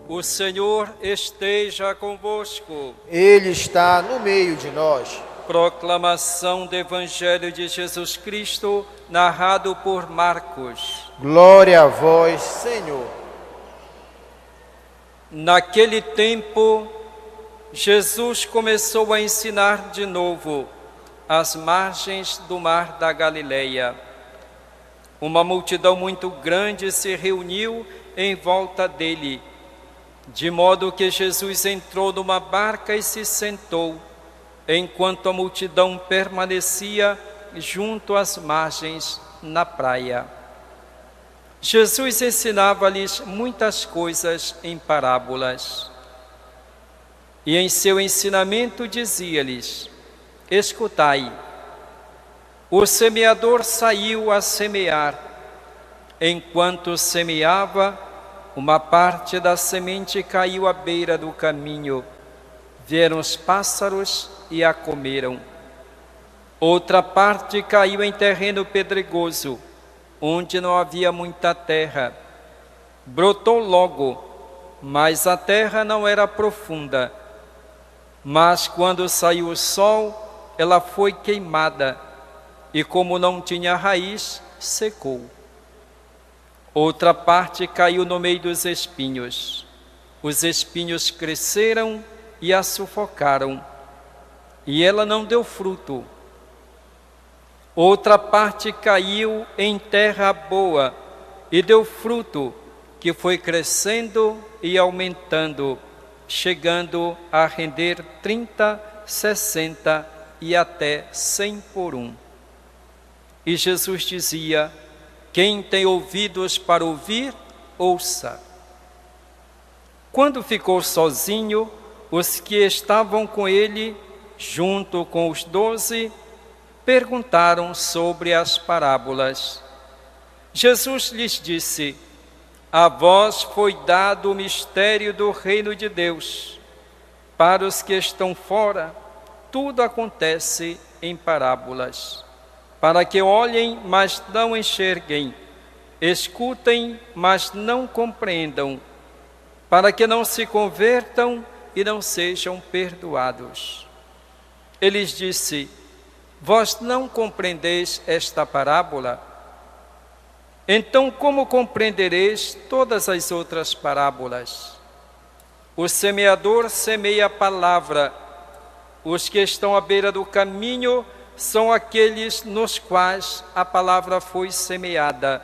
O Senhor esteja convosco. Ele está no meio de nós. Proclamação do Evangelho de Jesus Cristo, narrado por Marcos. Glória a vós, Senhor. Naquele tempo, Jesus começou a ensinar de novo às margens do mar da Galileia. Uma multidão muito grande se reuniu em volta dele, de modo que Jesus entrou numa barca e se sentou, enquanto a multidão permanecia junto às margens na praia. Jesus ensinava-lhes muitas coisas em parábolas. E em seu ensinamento dizia-lhes: escutai, o semeador saiu a semear. Enquanto semeava, uma parte da semente caiu à beira do caminho. Vieram os pássaros e a comeram. Outra parte caiu em terreno pedregoso, onde não havia muita terra. Brotou logo, mas a terra não era profunda. Mas quando saiu o sol, ela foi queimada, e como não tinha raiz, secou. Outra parte caiu no meio dos espinhos. Os espinhos cresceram e a sufocaram, e ela não deu fruto. Outra parte caiu em terra boa e deu fruto, que foi crescendo e aumentando, chegando a render 30, 60 e até 100 por um. E Jesus dizia: quem tem ouvidos para ouvir, ouça. Quando ficou sozinho, os que estavam com ele, junto com os 12, perguntaram sobre as parábolas. Jesus lhes disse: a vós foi dado o mistério do reino de Deus. Para os que estão fora, tudo acontece em parábolas, para que olhem, mas não enxerguem, escutem, mas não compreendam, para que não se convertam e não sejam perdoados. Ele lhes disse: vós não compreendeis esta parábola? Então como compreendereis todas as outras parábolas? O semeador semeia a palavra. Os que estão à beira do caminho são aqueles nos quais a palavra foi semeada.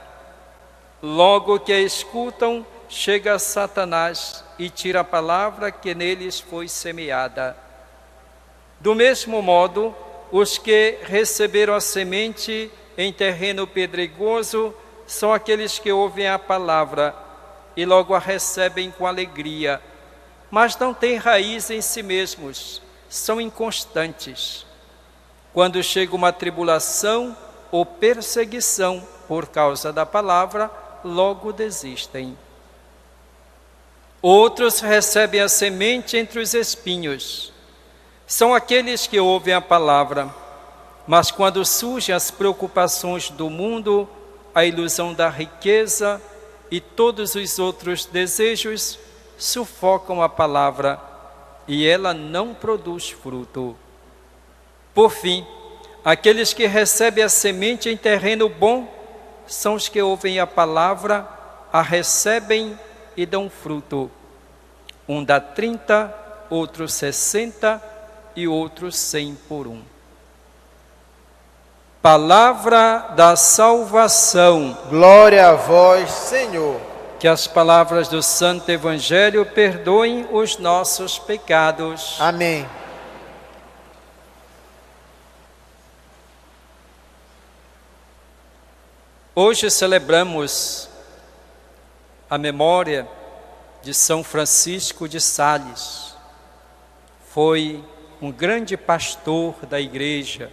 Logo que a escutam, chega Satanás e tira a palavra que neles foi semeada. Do mesmo modo, os que receberam a semente em terreno pedregoso são aqueles que ouvem a palavra e logo a recebem com alegria, mas não têm raiz em si mesmos, são inconstantes. Quando chega uma tribulação ou perseguição por causa da palavra, logo desistem. Outros recebem a semente entre os espinhos. São aqueles que ouvem a palavra, mas quando surgem as preocupações do mundo, a ilusão da riqueza e todos os outros desejos sufocam a palavra e ela não produz fruto. Por fim, aqueles que recebem a semente em terreno bom são os que ouvem a palavra, a recebem e dão fruto. Um dá 30, outro 60 e outro 100 por um. Palavra da salvação. Glória a vós, Senhor. Que as palavras do Santo Evangelho perdoem os nossos pecados. Amém. Hoje celebramos a memória de São Francisco de Sales. Foi um grande pastor da igreja,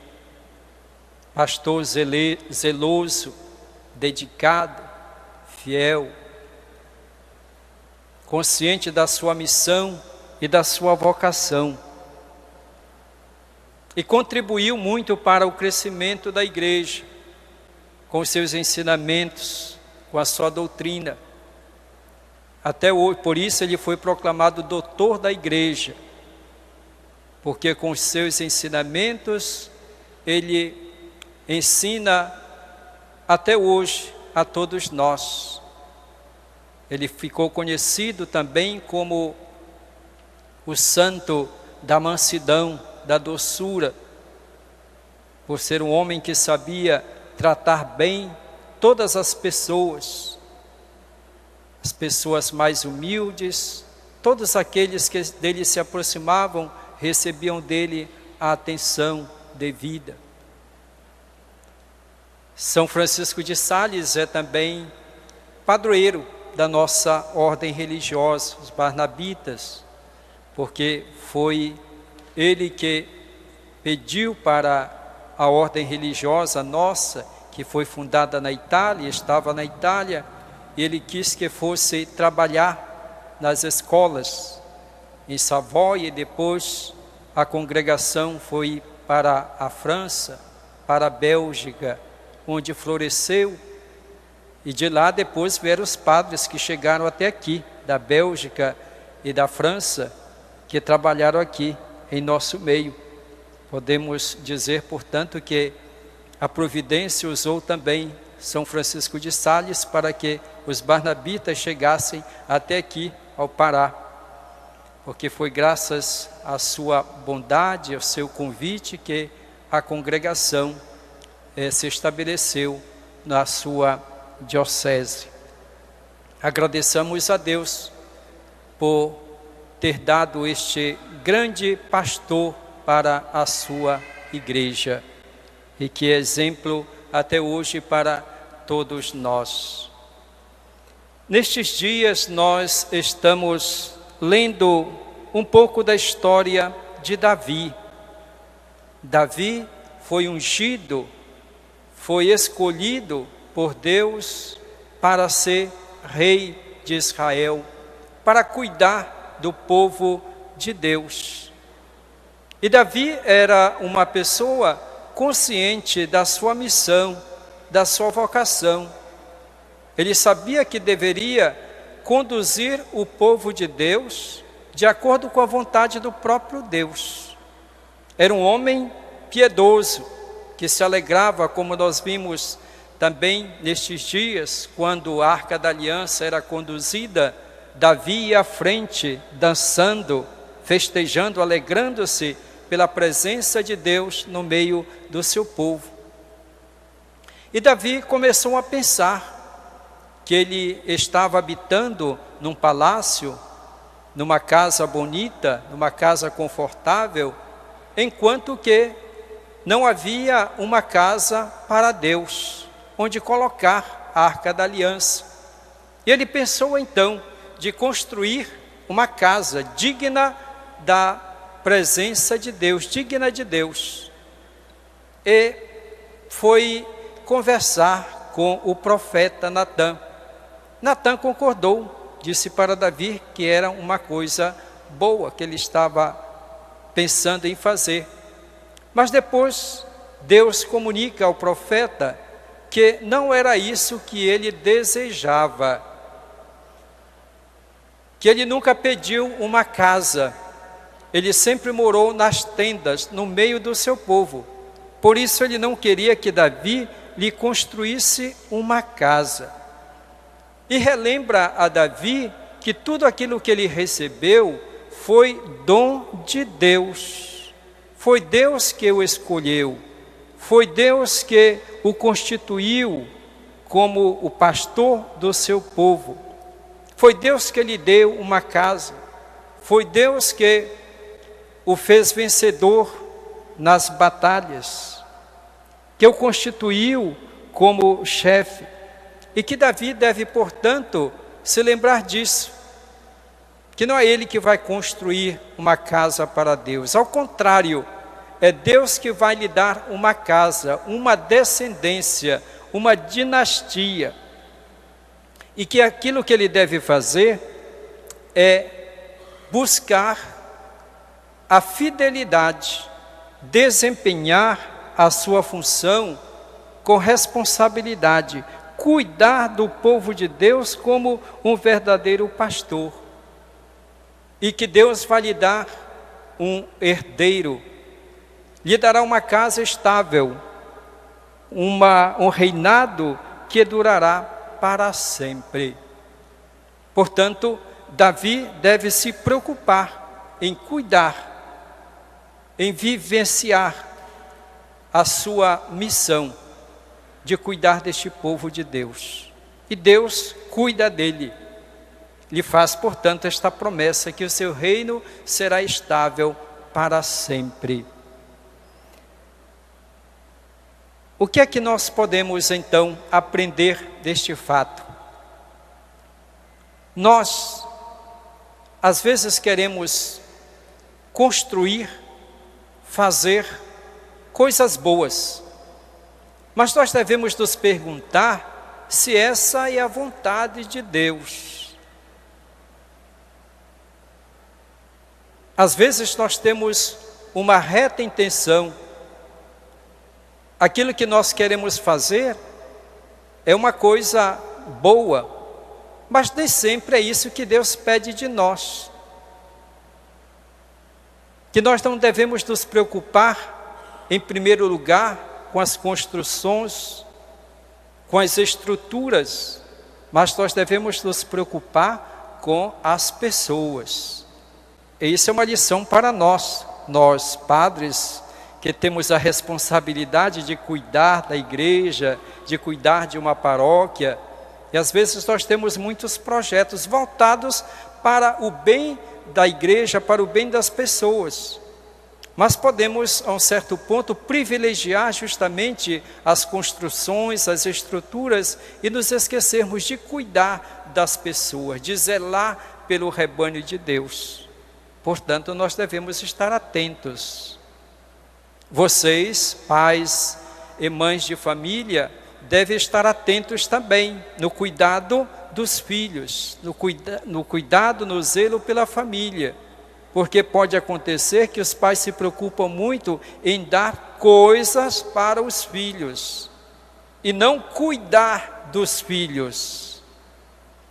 pastor zeloso, dedicado, fiel, consciente da sua missão e da sua vocação. E contribuiu muito para o crescimento da igreja, com os seus ensinamentos, com a sua doutrina. Até hoje, por isso ele foi proclamado doutor da igreja, porque com os seus ensinamentos ele ensina até hoje a todos nós. Ele ficou conhecido também como o santo da mansidão, da doçura, por ser um homem que sabia tratar bem todas as pessoas mais humildes, todos aqueles que dele se aproximavam recebiam dele a atenção devida. São Francisco de Sales é também padroeiro da nossa ordem religiosa, os Barnabitas, porque foi ele que pediu para a ordem religiosa nossa, que foi fundada na Itália, estava na Itália, e ele quis que fosse trabalhar nas escolas em Savoia, e depois a congregação foi para a França, para a Bélgica, onde floresceu, e de lá depois vieram os padres que chegaram até aqui, da Bélgica e da França, que trabalharam aqui em nosso meio. Podemos dizer, portanto, que a providência usou também São Francisco de Sales para que os Barnabitas chegassem até aqui, ao Pará, porque foi graças à sua bondade, ao seu convite, que a congregação se estabeleceu na sua diocese. Agradeçamos a Deus por ter dado este grande pastor para a sua igreja, e que é exemplo até hoje para todos nós. Nestes dias nós estamos lendo um pouco da história de Davi. Davi foi ungido, foi escolhido por Deus para ser rei de Israel, para cuidar do povo de Deus. E Davi era uma pessoa consciente da sua missão, da sua vocação. Ele sabia que deveria conduzir o povo de Deus de acordo com a vontade do próprio Deus. Era um homem piedoso, que se alegrava, como nós vimos também nestes dias, quando a Arca da Aliança era conduzida, Davi ia à frente, dançando, festejando, alegrando-se pela presença de Deus no meio do seu povo. E Davi começou a pensar que ele estava habitando num palácio, numa casa bonita, numa casa confortável, enquanto que não havia uma casa para Deus, onde colocar a Arca da Aliança. E ele pensou então de construir uma casa digna da presença de Deus, digna de Deus. E foi conversar com o profeta Natã. Natã concordou, disse para Davi que era uma coisa boa que ele estava pensando em fazer. Mas depois Deus comunica ao profeta que não era isso que ele desejava, que ele nunca pediu uma casa, ele sempre morou nas tendas, no meio do seu povo. Por isso ele não queria que Davi lhe construísse uma casa. E relembra a Davi que tudo aquilo que ele recebeu foi dom de Deus. Foi Deus que o escolheu, foi Deus que o constituiu como o pastor do seu povo. Foi Deus que lhe deu uma casa, foi Deus que o fez vencedor nas batalhas, que o constituiu como chefe, e que Davi deve, portanto, se lembrar disso, que não é ele que vai construir uma casa para Deus, ao contrário, é Deus que vai lhe dar uma casa, uma descendência, uma dinastia, e que aquilo que ele deve fazer é buscar a fidelidade, desempenhar a sua função com responsabilidade, cuidar do povo de Deus como um verdadeiro pastor. E que Deus vai lhe dar um herdeiro, lhe dará uma casa estável, um reinado que durará para sempre. Portanto, Davi deve se preocupar em cuidar, em vivenciar a sua missão de cuidar deste povo de Deus. E Deus cuida dele. Lhe faz, portanto, esta promessa que o seu reino será estável para sempre. O que é que nós podemos, então, aprender deste fato? Nós, às vezes, queremos construir, fazer coisas boas, mas nós devemos nos perguntar se essa é a vontade de Deus. Às vezes nós temos uma reta intenção, aquilo que nós queremos fazer é uma coisa boa, mas nem sempre é isso que Deus pede de nós. Que nós não devemos nos preocupar, em primeiro lugar, com as construções, com as estruturas, mas nós devemos nos preocupar com as pessoas. E isso é uma lição para nós padres, que temos a responsabilidade de cuidar da igreja, de cuidar de uma paróquia. E às vezes nós temos muitos projetos voltados para o bem da igreja, para o bem das pessoas. Mas podemos, a um certo ponto, privilegiar justamente as construções, as estruturas, e nos esquecermos de cuidar das pessoas, de zelar pelo rebanho de Deus. Portanto, nós devemos estar atentos. Vocês, pais e mães de família, devem estar atentos também no cuidado dos filhos, no cuidado, no zelo pela família. Porque pode acontecer que os pais se preocupam muito em dar coisas para os filhos e não cuidar dos filhos.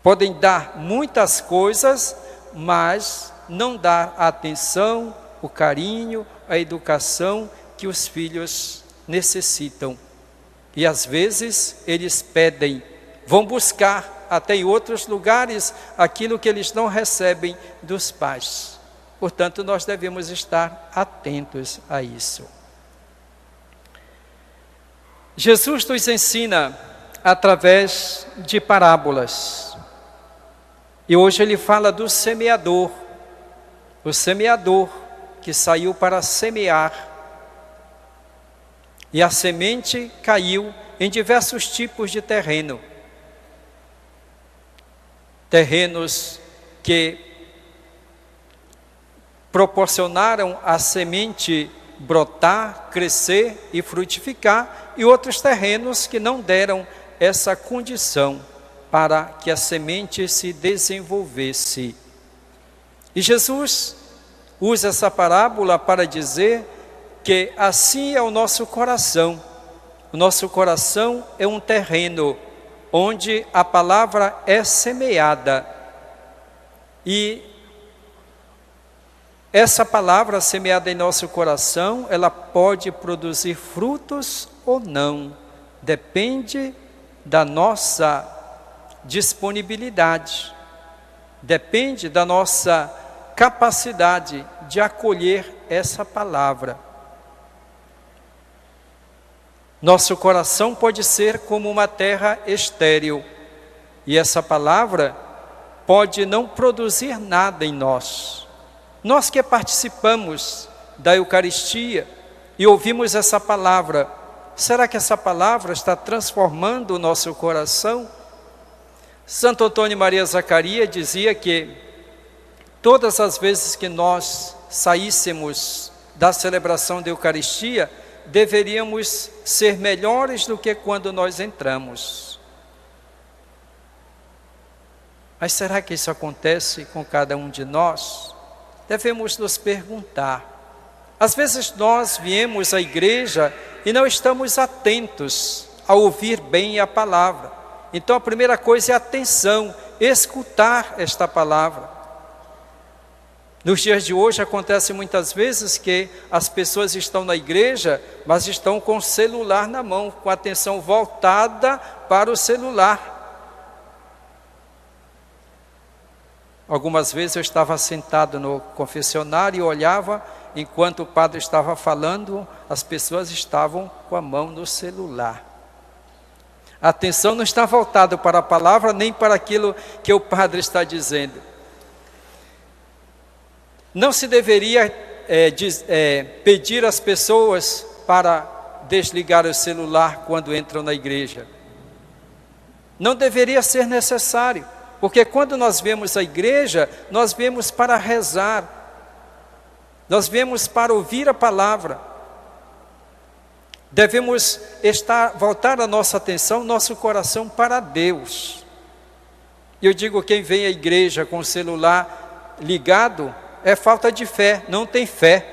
Podem dar muitas coisas, mas não dar a atenção, o carinho, a educação que os filhos necessitam. E às vezes eles pedem, vão buscar até em outros lugares aquilo que eles não recebem dos pais. Portanto, nós devemos estar atentos a isso. Jesus nos ensina através de parábolas. E hoje ele fala do semeador. O semeador que saiu para semear. E a semente caiu em diversos tipos de terreno. Terrenos que proporcionaram a semente brotar, crescer e frutificar, e outros terrenos que não deram essa condição para que a semente se desenvolvesse. E Jesus usa essa parábola para dizer que assim é o nosso coração. O nosso coração é um terreno onde a palavra é semeada. E essa palavra semeada em nosso coração, ela pode produzir frutos ou não. Depende da nossa disponibilidade. Depende da nossa capacidade de acolher essa palavra. Nosso coração pode ser como uma terra estéril, e essa palavra pode não produzir nada em nós. Nós que participamos da Eucaristia e ouvimos essa palavra, será que essa palavra está transformando o nosso coração? Santo Antônio Maria Zacarias dizia que todas as vezes que nós saíssemos da celebração da Eucaristia, deveríamos ser melhores do que quando nós entramos. Mas será que isso acontece com cada um de nós? Devemos nos perguntar. Às vezes nós viemos à igreja e não estamos atentos a ouvir bem a palavra. Então a primeira coisa é atenção, escutar esta palavra. Nos dias de hoje acontece muitas vezes que as pessoas estão na igreja, mas estão com o celular na mão, com a atenção voltada para o celular. Algumas vezes eu estava sentado no confessionário e olhava, enquanto o padre estava falando, as pessoas estavam com a mão no celular. A atenção não está voltada para a palavra, nem para aquilo que o padre está dizendo. Não se deveria pedir às pessoas para desligar o celular quando entram na igreja. Não deveria ser necessário, porque quando nós vemos a igreja, nós vemos para rezar, nós vemos para ouvir a palavra. Devemos voltar a nossa atenção, nosso coração para Deus. Eu digo, quem vem à igreja com o celular ligado, é falta de fé, não tem fé.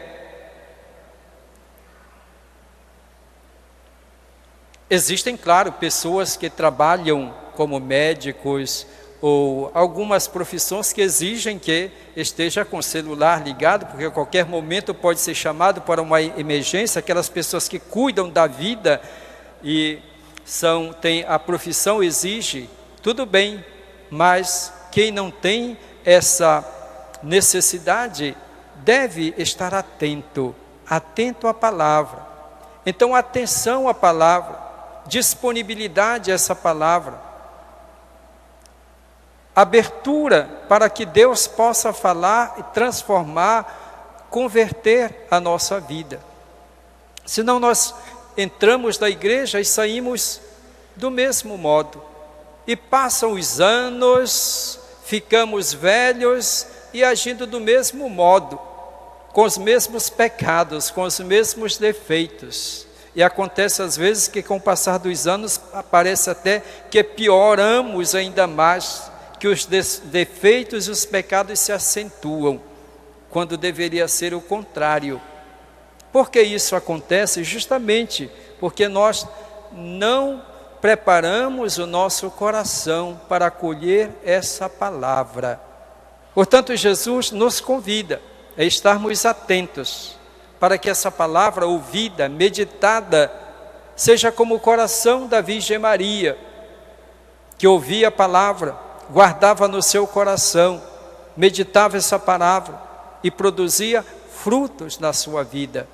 Existem, claro, pessoas que trabalham como médicos ou algumas profissões que exigem que esteja com o celular ligado, porque a qualquer momento pode ser chamado para uma emergência. Aquelas pessoas que cuidam da vida e a profissão exige, tudo bem, mas quem não tem essa necessidade deve estar atento à palavra. Então, atenção à palavra, disponibilidade a essa palavra, abertura para que Deus possa falar e transformar, converter a nossa vida. Senão nós entramos na igreja e saímos do mesmo modo, e passam os anos, ficamos velhos e agindo do mesmo modo, com os mesmos pecados, com os mesmos defeitos. E acontece às vezes que com o passar dos anos, parece até que pioramos ainda mais, que os defeitos e os pecados se acentuam, quando deveria ser o contrário. Por que isso acontece? Justamente porque nós não preparamos o nosso coração para acolher essa palavra. Portanto, Jesus nos convida a estarmos atentos para que essa palavra ouvida, meditada, seja como o coração da Virgem Maria, que ouvia a palavra, guardava no seu coração, meditava essa palavra e produzia frutos na sua vida.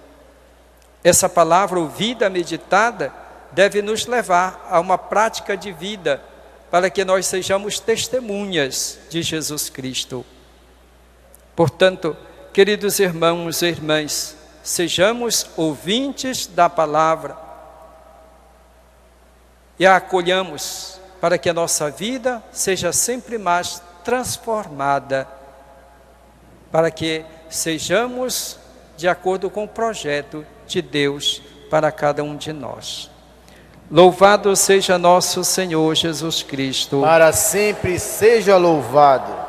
Essa palavra ouvida, meditada, deve nos levar a uma prática de vida, para que nós sejamos testemunhas de Jesus Cristo. Portanto, queridos irmãos e irmãs, sejamos ouvintes da palavra e a acolhamos, para que a nossa vida seja sempre mais transformada, para que sejamos de acordo com o projeto de Deus para cada um de nós. Louvado seja nosso Senhor Jesus Cristo. Para sempre seja louvado.